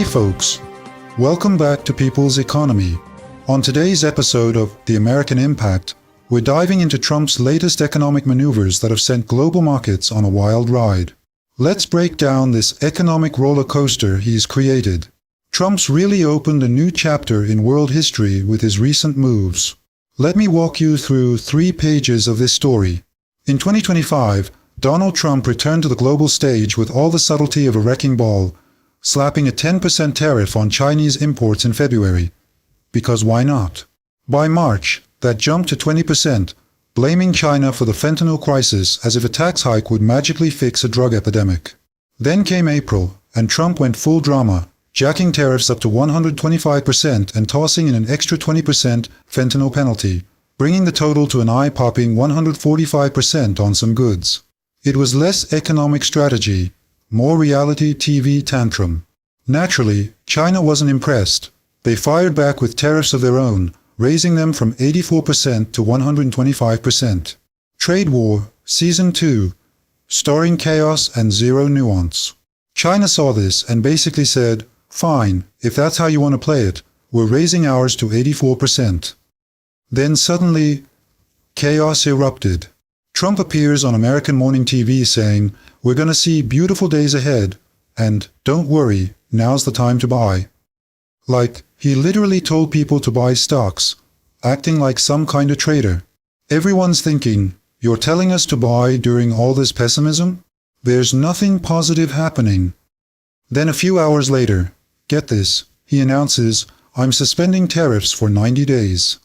Hey folks, welcome back to People's Economy. On today's episode of The American Impact, we're diving into Trump's latest economic maneuvers that have sent global markets on a wild ride. Let's break down this economic roller coaster he's created. Trump's really opened a new chapter in world history with his recent moves. Let me walk you through 3 pages of this story. In 2025, Donald Trump returned to the global stage with all the subtlety of a wrecking ball, slapping a 10% tariff on Chinese imports in February. Because why not? By March, that jumped to 20%, blaming China for the fentanyl crisis as if a tax hike would magically fix a drug epidemic. Then came April, and Trump went full drama, jacking tariffs up to 125% and tossing in an extra 20% fentanyl penalty, bringing the total to an eye-popping 145% on some goods. It was less economic strategy, more reality TV tantrum. Naturally, China wasn't impressed. They fired back with tariffs of their own, raising them from 84% to 125%. Trade War, Season 2, starring chaos and zero nuance. China saw this and basically said, fine, if that's how you want to play it, we're raising ours to 84%. Then suddenly, chaos erupted. Trump appears on American morning TV saying, we're going to see beautiful days ahead, and don't worry, now's the time to buy. Like, he literally told people to buy stocks, acting like some kind of trader. Everyone's thinking, you're telling us to buy during all this pessimism? There's nothing positive happening. Then a few hours later, get this, he announces, I'm suspending tariffs for 90 days.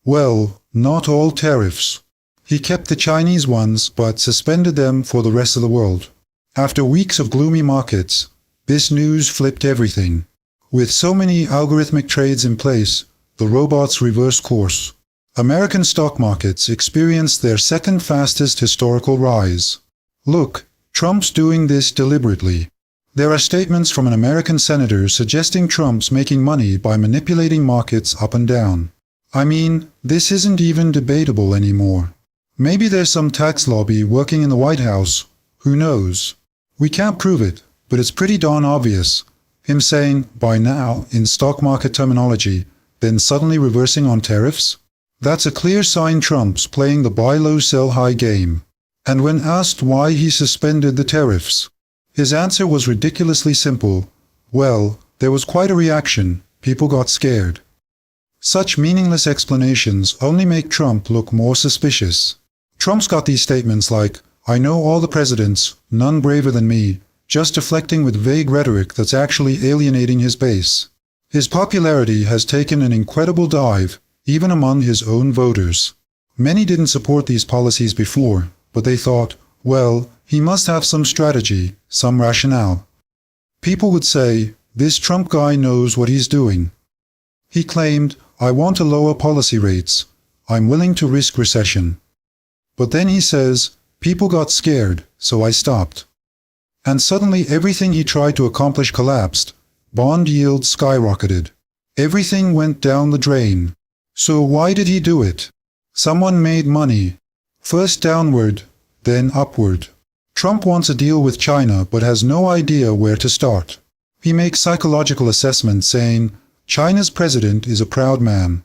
Well, not all tariffs. He kept the Chinese ones but suspended them for the rest of the world. After weeks of gloomy markets, this news flipped everything. With so many algorithmic trades in place, the robots reversed course. American stock markets experienced their second fastest historical rise. Look, Trump's doing this deliberately. There are statements from an American senator suggesting Trump's making money by manipulating markets up and down. I mean, this isn't even debatable anymore. Maybe there's some tax lobby working in the White House. Who knows? We can't prove it, but it's pretty darn obvious. Him saying, buy now, in stock market terminology, then suddenly reversing on tariffs? That's a clear sign Trump's playing the buy low sell high game. And when asked why he suspended the tariffs, his answer was ridiculously simple. Well, there was quite a reaction. People got scared. Such meaningless explanations only make Trump look more suspicious. Trump's got these statements like, I know all the presidents, none braver than me, just deflecting with vague rhetoric that's actually alienating his base. His popularity has taken an incredible dive, even among his own voters. Many didn't support these policies before, but they thought, well, he must have some strategy, some rationale. People would say, this Trump guy knows what he's doing. He claimed, I want to lower policy rates. I'm willing to risk recession. But then he says, people got scared, so I stopped. And suddenly everything he tried to accomplish collapsed. Bond yields skyrocketed. Everything went down the drain. So why did he do it? Someone made money. First downward, then upward. Trump wants a deal with China but has no idea where to start. He makes psychological assessments saying, China's president is a proud man.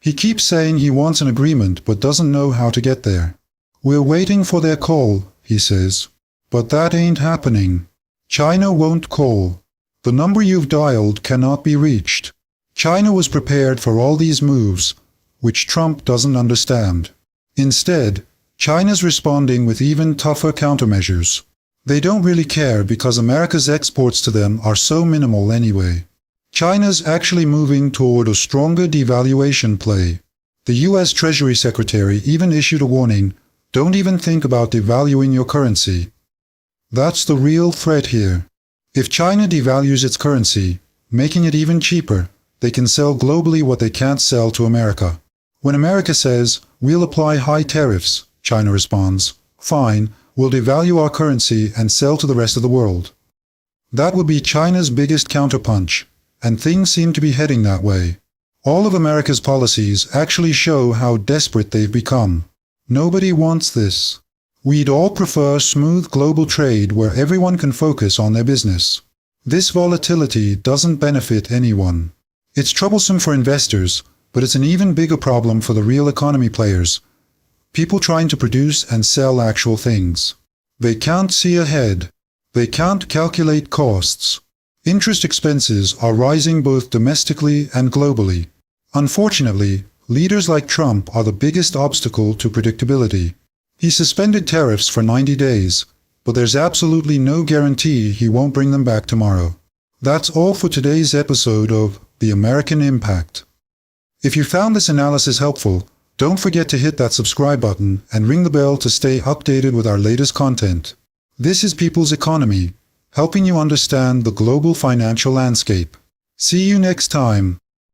He keeps saying he wants an agreement but doesn't know how to get there. We're waiting for their call, he says. But that ain't happening. China won't call. The number you've dialed cannot be reached. China was prepared for all these moves, which Trump doesn't understand. Instead, China's responding with even tougher countermeasures. They don't really care because America's exports to them are so minimal anyway. China's actually moving toward a stronger devaluation play. The US Treasury Secretary even issued a warning, don't even think about devaluing your currency. That's the real threat here. If China devalues its currency, making it even cheaper, they can sell globally what they can't sell to America. When America says, we'll apply high tariffs, China responds, fine, we'll devalue our currency and sell to the rest of the world. That would be China's biggest counterpunch, and things seem to be heading that way. All of America's policies actually show how desperate they've become. Nobody wants this. We'd all prefer smooth global trade where everyone can focus on their business. This volatility doesn't benefit anyone. It's troublesome for investors, but it's an even bigger problem for the real economy players. People trying to produce and sell actual things. They can't see ahead. They can't calculate costs. Interest expenses are rising both domestically and globally. Unfortunately, leaders like Trump are the biggest obstacle to predictability. He suspended tariffs for 90 days, but there's absolutely no guarantee he won't bring them back tomorrow. That's all for today's episode of The American Impact. If you found this analysis helpful, don't forget to hit that subscribe button and ring the bell to stay updated with our latest content. This is People's Economy, helping you understand the global financial landscape. See you next time.